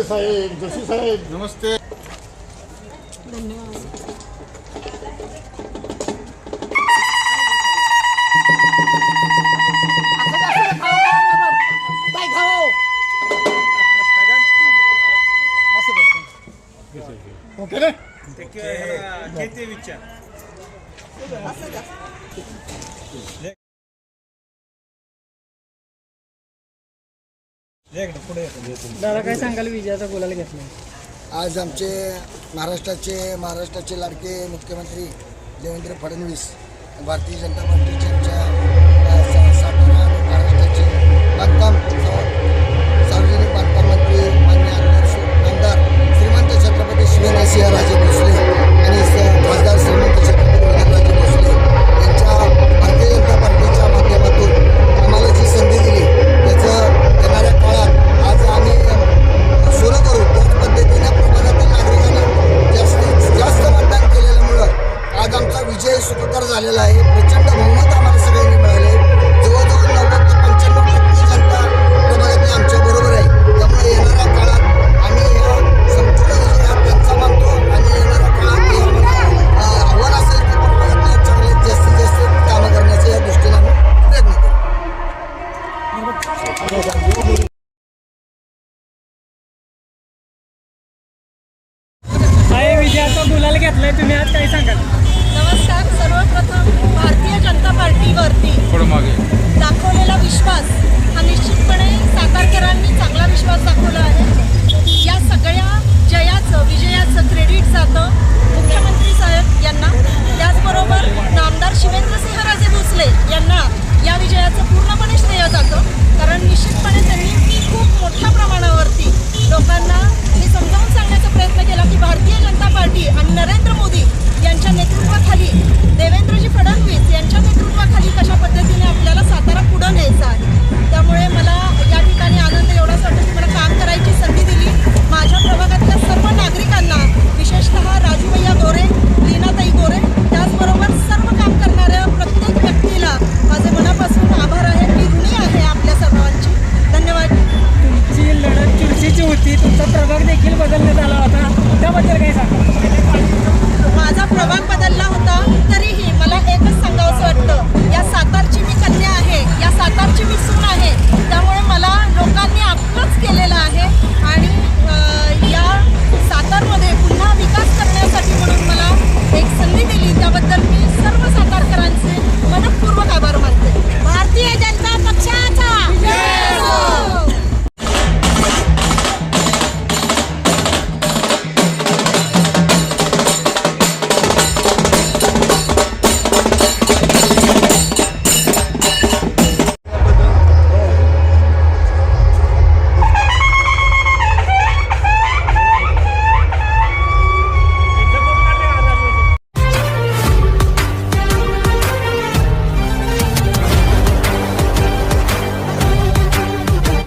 साहेब जोशी साहेब नमस्ते. धन्यवाद. ओके रे घेते विचार. दादा काय सांगाल विजयाचा गुलाल घेतला? आज आमचे महाराष्ट्राचे लाडके मुख्यमंत्री देवेंद्र फडणवीस भारतीय जनता पार्टीचे आमच्या सातारा आणि महाराष्ट्राचे सार्वजनिक बांधकाम मंत्री मान्य आमदार श्रीमंत छत्रपती शिवराजसिंह राजे भोसले आणि खासदार श्रीमंत छत्रपती उदयनराजे भोसले यांच्या भारतीय जनता पार्टीच्या माध्यमातून आम्हाला जी संधी दिली त्याचं येणाऱ्या काळात आज आम्ही सुरू करू. त्याच पद्धतीने प्रभागातील नागरिकांनी जास्तीत जास्त मतदान केलेल्यामुळं आज आमचा विजय सुखकर झालेला आहे. प्रचंड बहुमत आम्हाला सगळ्यांनी मिळाले. जवळजवळ 90 ते 95% जनता प्रभागातली आमच्या बरोबर आहे. त्यामुळे येणाऱ्या काळात आम्ही ह्या संपूर्ण विजयात त्यांचा मानतो आणि येणाऱ्या काळात हे आम्हाला आव्हान असेल की प्रभागातल्या चांगल्यात जास्तीत जास्त कामं करण्याचं या दृष्टीने आम्ही प्रयत्न करू. विजयाचा गुलाल घेतलाय तुम्ही, आज काय सांगाल? नमस्कार. सर्वप्रथम भारतीय जनता पार्टीवरती दाखवलेला विश्वास